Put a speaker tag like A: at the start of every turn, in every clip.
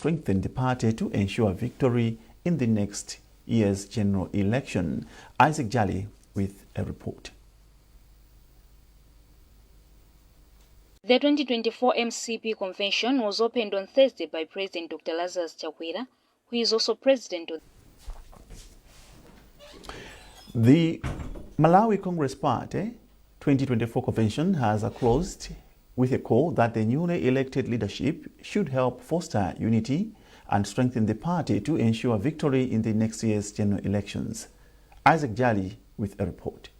A: strengthen the party to ensure victory in the next year's general election. Isaac Jali with a report.
B: The 2024 MCP convention was opened on Thursday by President Dr. Lazarus Chakwera, who is also president of
A: the Malawi Congress Party 2024 convention has closed with a call that the newly elected leadership should help foster unity and strengthen the party to ensure victory in the next year's general elections. Isaac Jali with a report.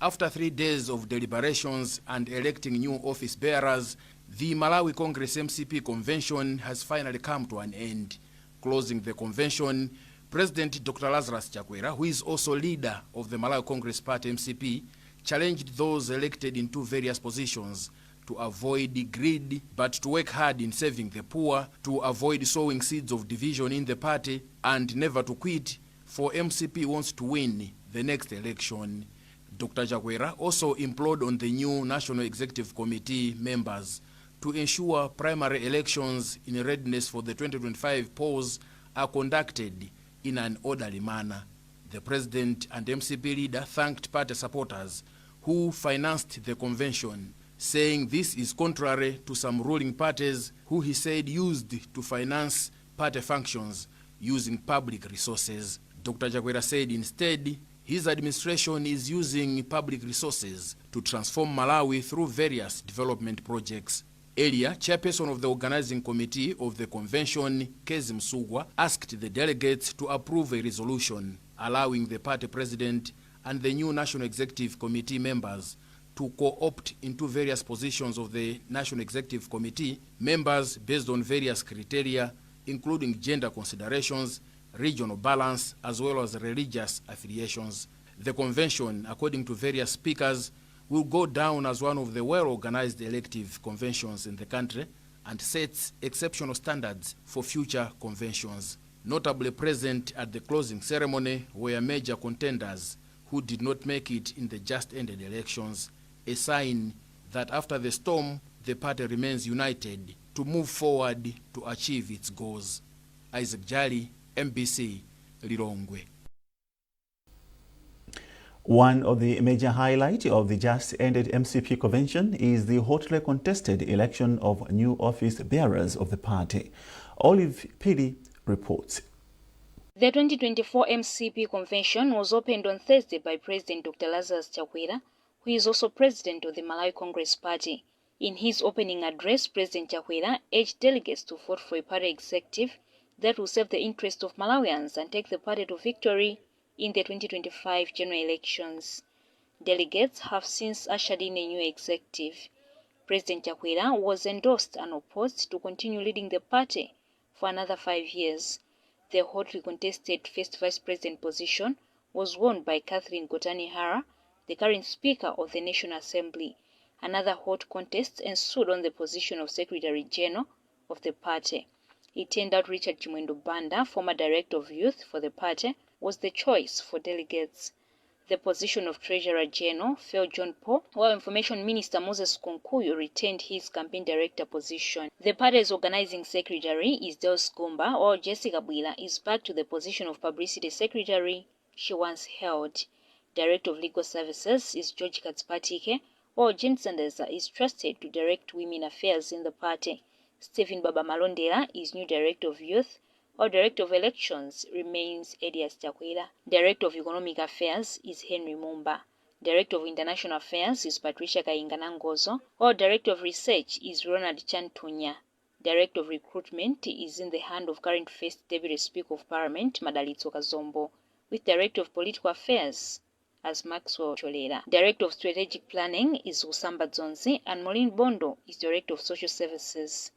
C: After 3 days of deliberations and electing new office bearers, the Malawi Congress MCP convention has finally come to an end. Closing the convention, President Dr. Lazarus Chakwera, who is also leader of the Malawi Congress Party MCP, challenged those elected into various positions to avoid greed, but to work hard in serving the poor, to avoid sowing seeds of division in the party, and never to quit, for MCP wants to win the next election. Dr. Chakwera also implored on the new National Executive Committee members to ensure primary elections in readiness for the 2025 polls are conducted in an orderly manner. The President and MCP leader thanked party supporters who financed the convention, saying this is contrary to some ruling parties who he said used to finance party functions using public resources. Dr. Chakwera said instead, his administration is using public resources to transform Malawi through various development projects. Earlier, chairperson of the organizing committee of the convention, Kezi Msugwa, asked the delegates to approve a resolution allowing the party president and the new National Executive Committee members to co-opt into various positions of the National Executive Committee members based on various criteria, including gender considerations, regional balance, as well as religious affiliations. The convention, according to various speakers, will go down as one of the well-organized elective conventions in the country and sets exceptional standards for future conventions. Notably present at the closing ceremony were major contenders who did not make it in the just-ended elections, a sign that after the storm, the party remains united to move forward to achieve its goals. Isaac Jali, MBC, Lilongwe.
A: One of the major highlights of the just-ended MCP convention is the hotly contested election of new office bearers of the party. Olive Pili reports.
B: The 2024 MCP convention was opened on Thursday by President Dr. Lazarus Chakwera, who is also president of the Malawi Congress Party. In his opening address, President Chakwera urged delegates to vote for a party executive that will serve the interests of Malawians and take the party to victory in the 2025 general elections. Delegates have since ushered in a new executive. President Chakwera was endorsed and opposed to continue leading the party for another 5 years. The hotly contested first vice president position was won by Catherine Gotani-Hara, the current Speaker of the National Assembly. Another hot contest ensued on the position of Secretary General of the party. It turned out Richard Chimwendo Banda, former Director of Youth for the party, was the choice for delegates. The position of Treasurer General fell John Paul, while Information Minister Moses Konkuyu retained his campaign director position. The party's organizing secretary is Dels Gumba, while Jessica Bwila is back to the position of publicity secretary she once held. Director of Legal Services is George Katspatike, while James Sandeza is trusted to direct women affairs in the party. Stephen Baba Malondela is new Director of Youth, while Director of Elections remains Elias Chakwera. Director of Economic Affairs is Henry Mumba. Director of International Affairs is Patricia Kayinganangozo, while Director of Research is Ronald Chantunya. Director of Recruitment is in the hand of current First Deputy Speaker of Parliament, Madalitso Kazombo, with Director of Political Affairs as Maxwell Cholera. Director of Strategic Planning is Usamba Dzonzi, and Maureen Bondo is Director of Social Services.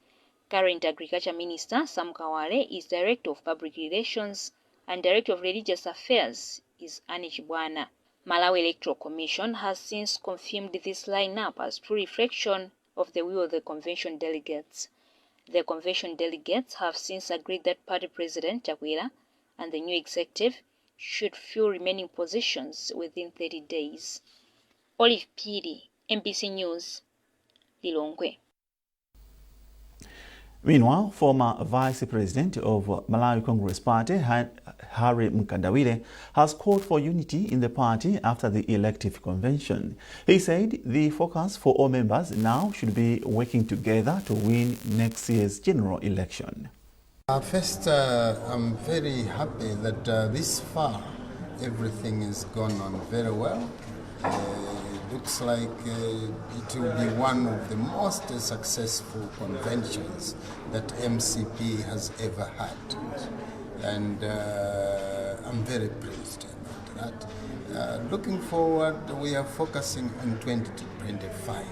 B: Current Agriculture Minister Sam Kawale is Director of Public Relations, and Director of Religious Affairs is Annie Chibwana. Malawi Electoral Commission has since confirmed this lineup as true reflection of the will of the convention delegates. The convention delegates have since agreed that Party President Chakwera and the new executive should fill remaining positions within 30 days. Olive Piri, MBC News, Lilongwe.
A: Meanwhile, former Vice President of Malawi Congress Party, Harry Mkandawire, has called for unity in the party after the elective convention. He said the focus for all members now should be working together to win next year's general election.
D: First, I'm very happy that this far everything has gone on very well. Looks like it will be one of the most successful conventions that MCP has ever had. And I'm very pleased about that. Looking forward, we are focusing on 2025.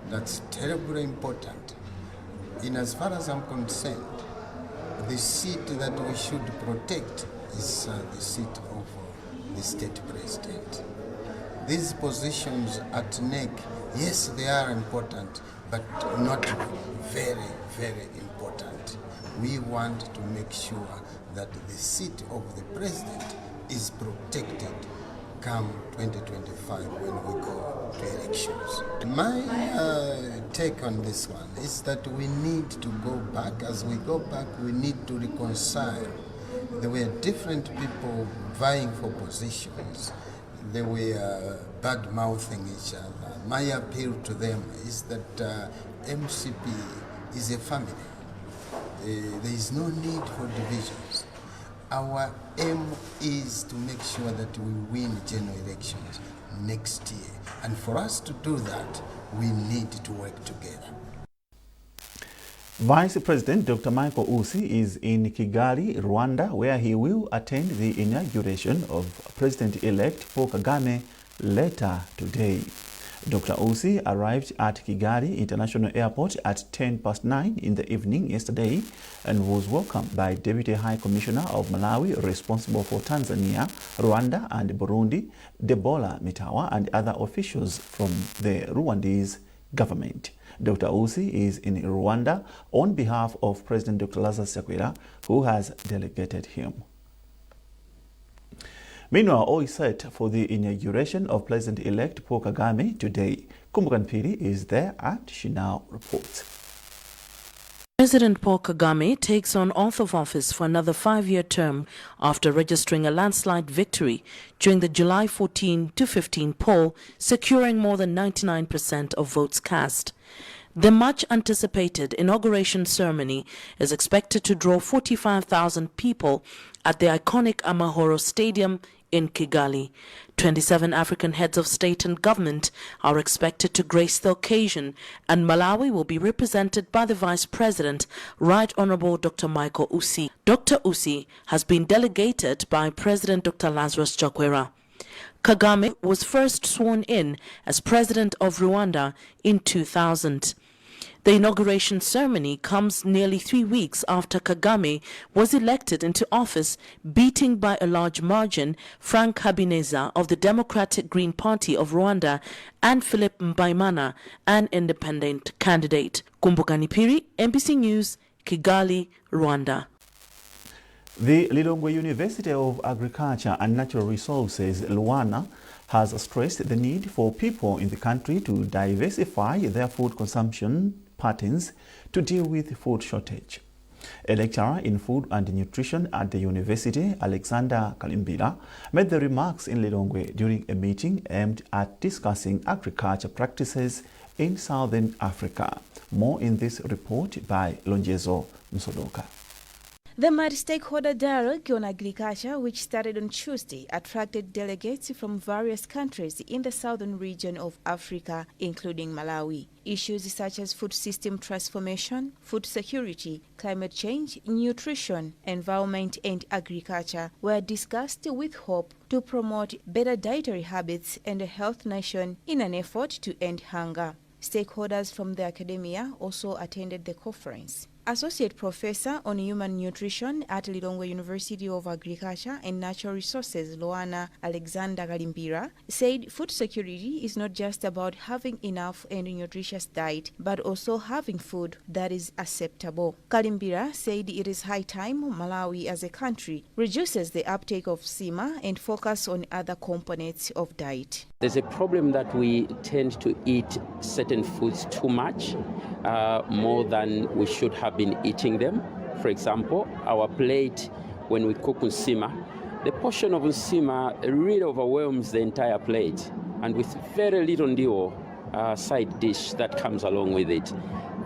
D: That's terribly important. In as far as I'm concerned, the seat that we should protect is the seat of the state president. These positions at NEC, yes, they are important, but not very, very important. We want to make sure that the seat of the president is protected come 2025 when we go to elections. My take on this one is that we need to go back. As we go back, we need to reconcile. There were different people vying for positions. They were bad-mouthing each other. My appeal to them is that MCP is a family. There is no need for divisions. Our aim is to make sure that we win general elections next year. And for us to do that, we need to work together.
A: Vice President Dr. Michael Usi is in Kigali, Rwanda, where he will attend the inauguration of President-elect Paul Kagame later today. Dr. Usi arrived at Kigali International Airport at 9:10 in the evening yesterday and was welcomed by Deputy High Commissioner of Malawi responsible for Tanzania, Rwanda and Burundi, Debola Mitawa, and other officials from the Rwandese government. Dr. Usi is in Rwanda on behalf of President Dr. Lazarus Chakwera, who has delegated him. Meanwhile, all is set for the inauguration of President-elect Paul Kagame today. Kumalawi is there and she now reports.
E: President Paul Kagame takes on oath of office for another 5-year term after registering a landslide victory during the July 14 to 15 poll, securing more than 99% of votes cast. The much-anticipated inauguration ceremony is expected to draw 45,000 people at the iconic Amahoro Stadium in Kigali. 27 African heads of state and government are expected to grace the occasion, and Malawi will be represented by the Vice President, Right Honorable Dr. Michael Usi. Dr. Usi has been delegated by President Dr. Lazarus Chakwera. Kagame was first sworn in as President of Rwanda in 2000. The inauguration ceremony comes nearly 3 weeks after Kagame was elected into office, beating by a large margin Frank Habineza of the Democratic Green Party of Rwanda and Philip Mbaimana, an independent candidate. Kumalawi, MBC News, Kigali, Rwanda.
A: The Lilongwe University of Agriculture and Natural Resources, Luana, has stressed the need for people in the country to diversify their food consumption patterns to deal with food shortage. A lecturer in food and nutrition at the university, Alexander Kalimbira, made the remarks in Lilongwe during a meeting aimed at discussing agriculture practices in Southern Africa. More in this report by Lonjezo Msodoka.
F: The multi-stakeholder dialogue on agriculture, which started on Tuesday, attracted delegates from various countries in the southern region of Africa, including Malawi. Issues such as food system transformation, food security, climate change, nutrition, environment and agriculture were discussed with hope to promote better dietary habits and a healthy nation in an effort to end hunger. Stakeholders from the academia also attended the conference. Associate Professor on Human Nutrition at Lilongwe University of Agriculture and Natural Resources, Luana, Alexander Kalimbira, said food security is not just about having enough and nutritious diet, but also having food that is acceptable. Kalimbira said it is high time Malawi as a country reduces the uptake of SIMA and focus on other components of diet.
G: There's a problem that we tend to eat certain foods too much, more than we should have been eating them. For example, our plate, when we cook nsima, the portion of nsima really overwhelms the entire plate, and with very little ndiwo side dish that comes along with it.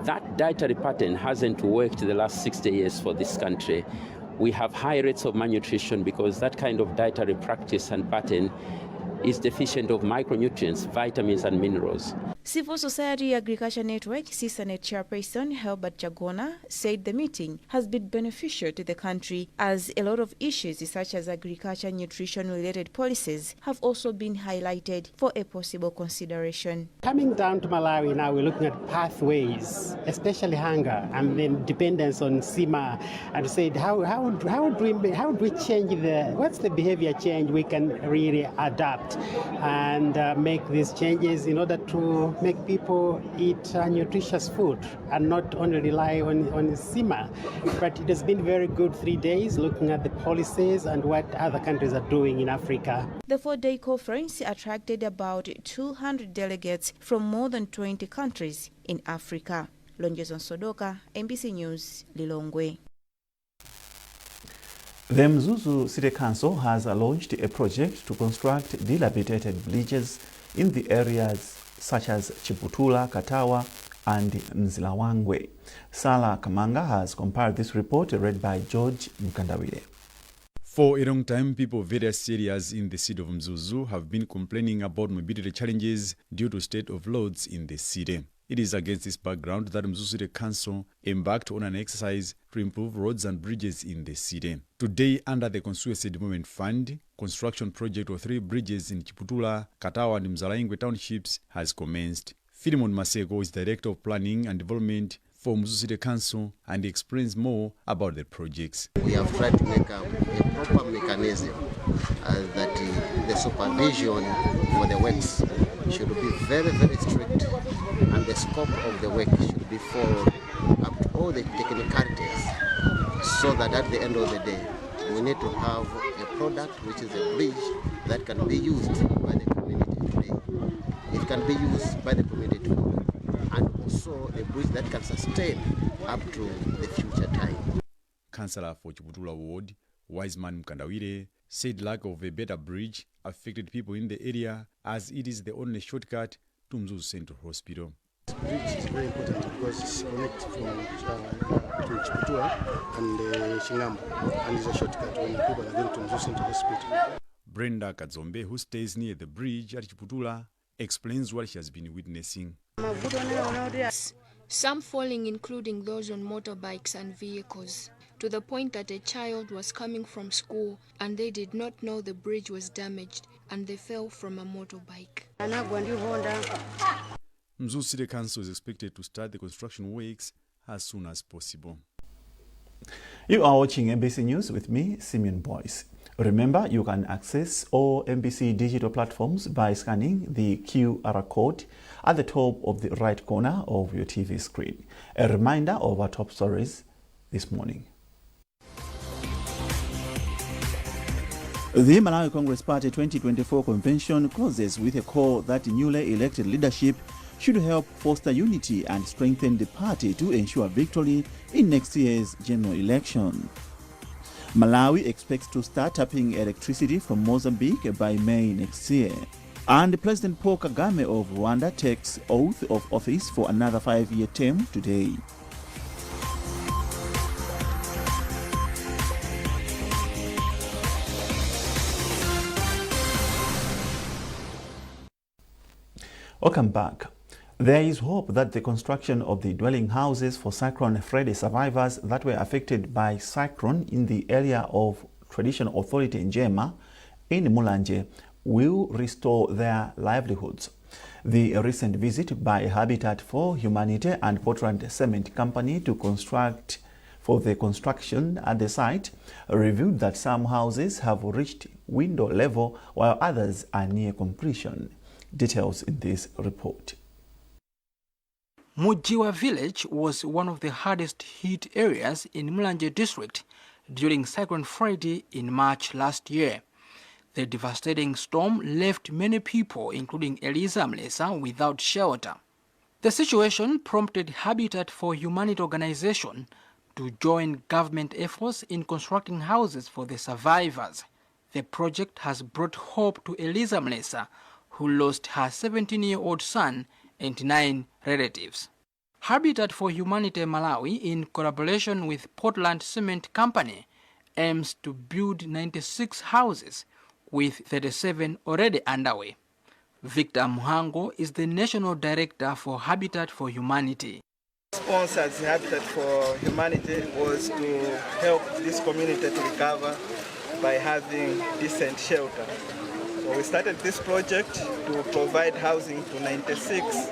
G: That dietary pattern hasn't worked the last 60 years for this country. We have high rates of malnutrition because that kind of dietary practice and pattern is deficient of micronutrients, vitamins and minerals.
F: Civil Society Agriculture Network CISANET chairperson Helbert Chagona said the meeting has been beneficial to the country as a lot of issues such as agriculture nutrition related policies have also been highlighted for a possible consideration.
H: Coming down to Malawi now, we're looking at pathways, especially hunger and then dependence on SIMA, and said how would we change what's the behavior change we can really adapt and make these changes in order to make people eat nutritious food and not only rely on SIMA. But it has been very good 3 days looking at the policies and what other countries are doing in Africa.
F: The 4-day conference attracted about 200 delegates from more than 20 countries in Africa. Lonjeson Sodoka, MBC News, Lilongwe.
A: The Mzuzu City Council has launched a project to construct dilapidated bridges in the areas such as Chiputula, Katawa, and Mzilawangwe. Sala Kamanga has compiled this report read by George Mkandawire.
I: For a long time, people of various areas in the city of Mzuzu have been complaining about mobility challenges due to state of roads in the city. It is against this background that Mzuzu City Council embarked on an exercise to improve roads and bridges in the city. Today, under the Constituency Development Fund, construction project of 3 bridges in Chiputula, Katawa and Mzalaingwe townships has commenced. Philemon Maseko is Director of Planning and Development for Mzuzu City Council and explains more about the projects.
J: We have tried to make a proper mechanism that the supervision for the works should be very, very strict, and the scope of the work should be followed up to all the technicalities, so that at the end of the day, we need to have a product which is a bridge that can be used by the community today. It can be used by the community tomorrow, and also a bridge that can sustain up to the future time.
I: Councillor for Chiputula Ward, Wiseman Mkandawire, said lack of a better bridge affected people in the area as it is the only shortcut to Mzuzu Central Hospital.
K: This bridge is very important because it connects to Chiputula and Shingambo, and it's a shortcut when people are going to Mzuzu Central Hospital.
I: Brenda Kadzombe, who stays near the bridge at Chiputula, explains what she has been witnessing.
L: Some falling, including those on motorbikes and vehicles, to the point that a child was coming from school and they did not know the bridge was damaged and they fell from a motorbike.
I: Mzuzu City Council is expected to start the construction works as soon as possible.
A: You are watching MBC News with me, Simeon Boyce. Remember, you can access all MBC digital platforms by scanning the QR code at the top of the right corner of your TV screen. A reminder of our top stories this morning. The Malawi Congress Party 2024 convention closes with a call that newly elected leadership should help foster unity and strengthen the party to ensure victory in next year's general election. Malawi expects to start tapping electricity from Mozambique by May next year. And President Paul Kagame of Rwanda takes oath of office for another 5-year term today. Welcome back. There is hope that the construction of the dwelling houses for Cyclone Freddy survivors that were affected by cyclone in the area of Traditional Authority in Njema in Mulanje will restore their livelihoods. The recent visit by Habitat for Humanity and Portland Cement Company to construct for the construction at the site revealed that some houses have reached window level while others are near completion. Details in this report.
M: Mujiwa village was one of the hardest hit areas in Mulanje district during Cyclone Freddy in March last year. The devastating storm left many people, including Eliza Mlesa, without shelter. The situation prompted Habitat for Humanity organization to join government efforts in constructing houses for the survivors. The project has brought hope to Eliza Mlesa, who lost her 17-year-old son and 9 relatives. Habitat for Humanity Malawi, in collaboration with Portland Cement Company, aims to build 96 houses, with 37 already underway. Victor Muhango is the National Director for Habitat for Humanity.
N: Sponsors Habitat for Humanity was to help this community to recover by having decent shelter. So we started this project to provide housing to 96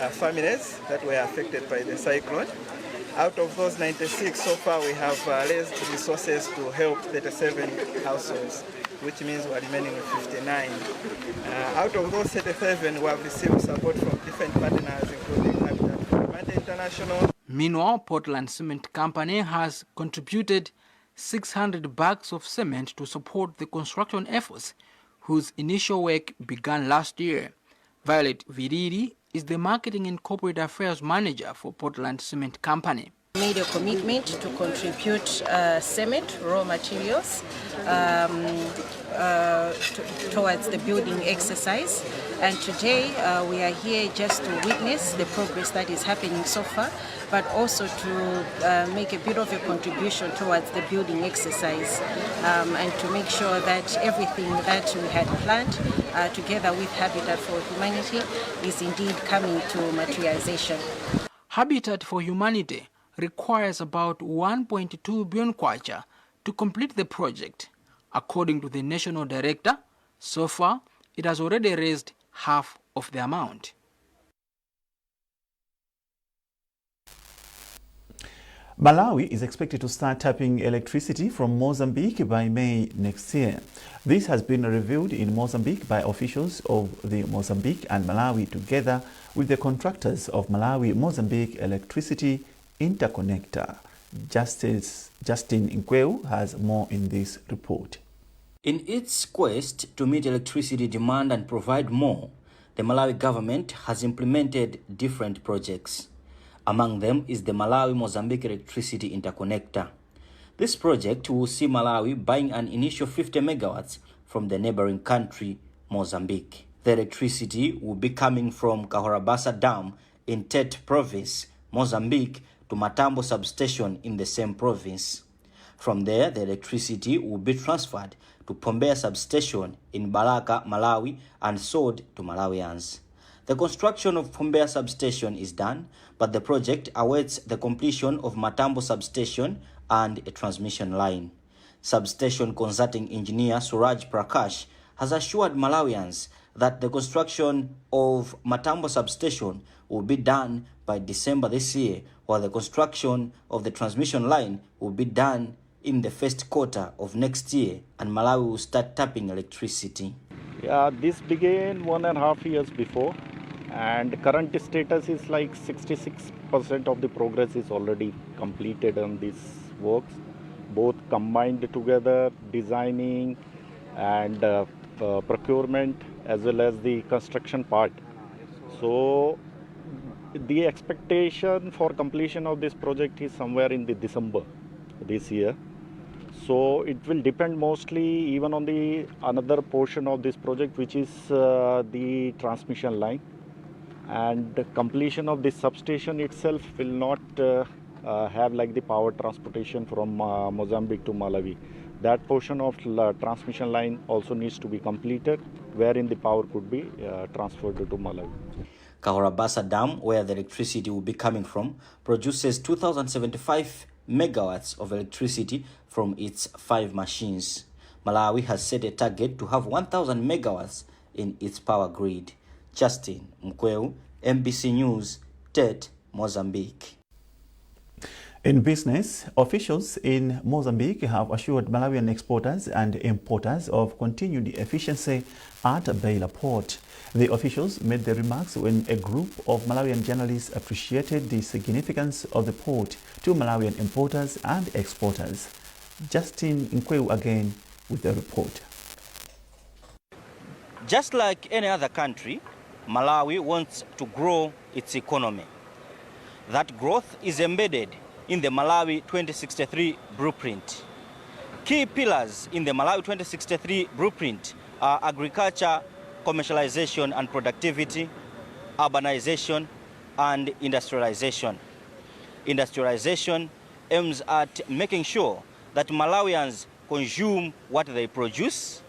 N: families that were affected by the cyclone. Out of those 96, so far we have raised resources to help 37 households, which means we're remaining with 59. Out of those 37, we have received support from different partners, including Habitat for Humanity International.
M: Meanwhile, Portland Cement Company has contributed 600 bags of cement to support the construction efforts, whose initial work began last year. Violet Viriri is the Marketing and Corporate Affairs Manager for Portland Cement Company.
O: Made a commitment to contribute cement, raw materials, towards the building exercise. And today we are here just to witness the progress that is happening so far, but also to make a bit of a contribution towards the building exercise and to make sure that everything that we had planned together with Habitat for Humanity is indeed coming to materialization.
M: Habitat for Humanity requires about 1.2 billion kwacha to complete the project. According to the National Director, so far it has already raised half of the amount.
A: Malawi is expected to start tapping electricity from Mozambique by May next year. This has been revealed in Mozambique by officials of the Mozambique and Malawi together with the contractors of Malawi-Mozambique Electricity Interconnector. Justin Nkweu has more in this report.
P: In its quest to meet electricity demand and provide more, the Malawi government has implemented different projects. Among them is the Malawi-Mozambique Electricity Interconnector. This project will see Malawi buying an initial 50 megawatts from the neighboring country, Mozambique. The electricity will be coming from Kahorabasa Dam in Tete Province, Mozambique, to Matambo substation in the same province. From there, the electricity will be transferred to Pombeya substation in Balaka, Malawi, and sold to Malawians. The construction of Pombeya substation is done, but the project awaits the completion of Matambo substation and a transmission line. Substation consulting engineer Suraj Prakash has assured Malawians that the construction of Matambo substation will be done by December this year, while the construction of the transmission line will be done in the first quarter of next year, and Malawi will start tapping electricity.
Q: Yeah, this began 1.5 years before, and current status is like 66% of the progress is already completed on these works, both combined together, designing and procurement as well as the construction part. So the expectation for completion of this project is somewhere in the December this year. So it will depend mostly even on the another portion of this project, which is the transmission line, and the completion of this substation itself will not have like the power transportation from Mozambique to Malawi. That portion of transmission line also needs to be completed, wherein the power could be transferred to Malawi.
P: Kahorabasa Dam, where the electricity will be coming from, produces 2,075 megawatts of electricity from its 5 machines. Malawi has set a target to have 1,000 megawatts in its power grid. Justin Nkweu, MBC News, Tete, Mozambique.
A: In business, officials in Mozambique have assured Malawian exporters and importers of continued efficiency at Beira Port. The officials made the remarks when a group of Malawian journalists appreciated the significance of the port to Malawian importers and exporters. Justin Nkweu again with the report.
P: Just like any other country,
R: Malawi wants to grow its economy. That growth is embedded in the Malawi 2063 blueprint. Key pillars in the Malawi 2063 blueprint are agriculture, commercialization and productivity, urbanization, and industrialization. Industrialization aims at making sure that Malawians consume what they produce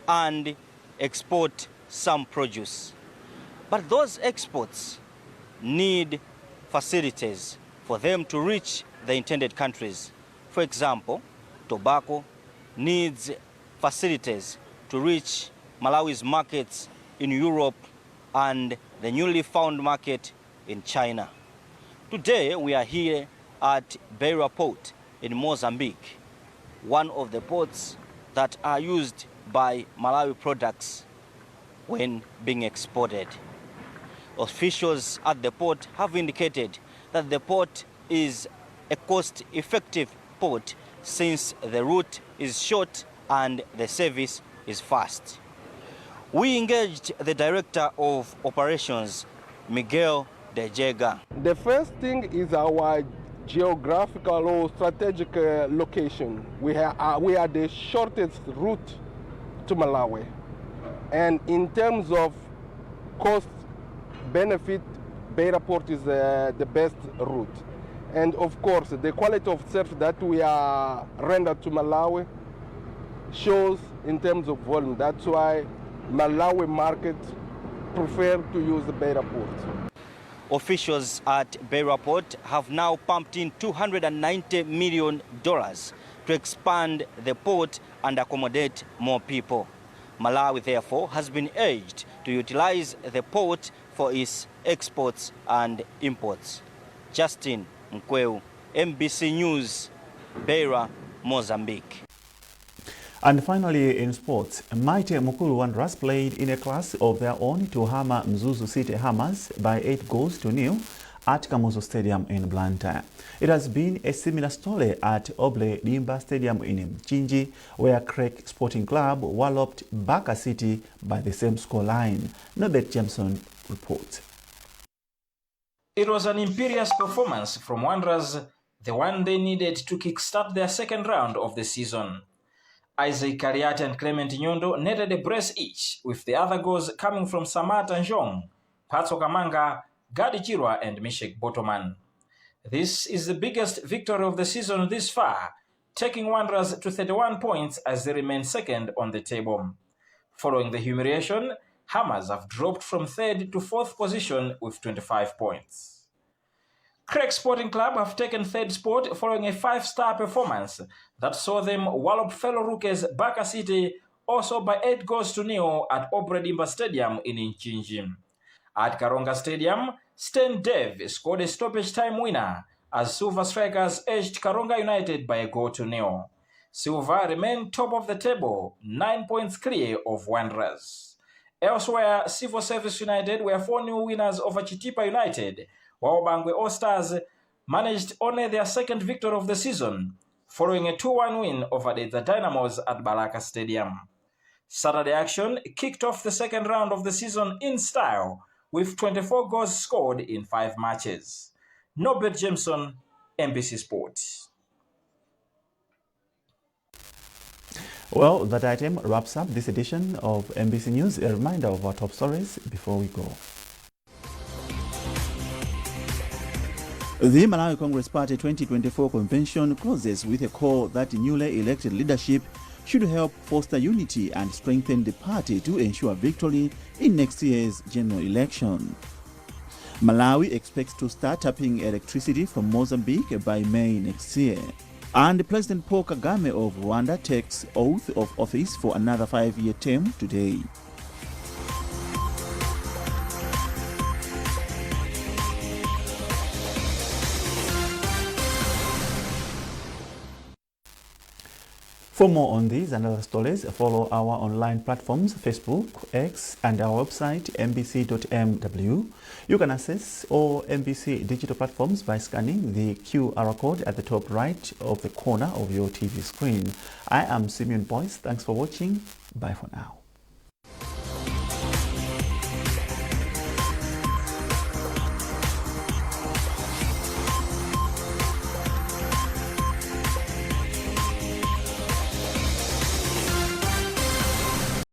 R: and export some produce. But those exports need facilities for them to reach the intended countries. For example, tobacco needs facilities to reach Malawi's markets in Europe and the newly found market in China. Today we are here at Beira Port in Mozambique, one of the ports that are used by Malawi products when being exported. Officials at the port have indicated that the port is a cost-effective port since the route is short and the service is fast. We engaged the Director of Operations, Miguel De Jega.
S: The first thing is our geographical or strategic location. We are the shortest route to Malawi. And in terms of cost benefit, Beira Port is the best route. And of course, the quality of service that we are rendered to Malawi shows in terms of volume. That's why Malawi market prefer to use the Beira Port.
R: Officials at Beira Port have now pumped in $290 million to expand the port and accommodate more people. Malawi, therefore, has been urged to utilize the port for its exports and imports. Justin Nkweu, MBC News, Beira, Mozambique.
A: And finally, in sports, Mighty Mukulu Wanderers played in a class of their own to hammer Mzuzu City Hammers by 8-0 at Kamuzu Stadium in Blantyre. It has been a similar story at Oble Dimba Stadium in Mchinji, where Craig Sporting Club walloped Baka City by the same scoreline. Norbert Jameson reports.
T: It was an imperious performance from Wanderers, the one they needed to kickstart their second round of the season. Isaac Kariati and Clement Nyondo netted a brace each, with the other goals coming from Samata Njong, Patso Kamanga, Gadi Chirwa and Mishek Botoman. This is the biggest victory of the season this far, taking Wanderers to 31 points as they remain second on the table. Following the humiliation, Hammers have dropped from 3rd to 4th position with 25 points. Craig Sporting Club have taken 3rd spot following a 5-star performance that saw them wallop fellow rookies Baka City also by 8-0 at Obre Dimba Stadium in Mchinji. At Karonga Stadium, Sten Dev scored a stoppage time winner as Silver Strikers edged Karonga United by 1-0. Silver remained top of the table, 9 points clear of Wanderers. Elsewhere, Civil Service United were 4-0 winners over Chitipa United, while Bangwe All-Stars managed only their second victory of the season, following a 2-1 win over the Dynamos at Balaka Stadium. Saturday action kicked off the second round of the season in style, with 24 goals scored in 5 matches. Norbert Jameson, MBC Sports.
A: Well, that item wraps up this edition of MBC News. A reminder of our top stories before we go. The Malawi Congress Party 2024 convention closes with a call that newly elected leadership should help foster unity and strengthen the party to ensure victory in next year's general election. Malawi expects to start tapping electricity from Mozambique by May next year. And President Paul Kagame of Rwanda takes oath of office for another 5-year term today. For more on these and other stories, follow our online platforms, Facebook, X, and our website, mbc.mw. You can access all MBC digital platforms by scanning the QR code at the top right of the corner of your TV screen. I am Simeon Boyce. Thanks for watching. Bye for now.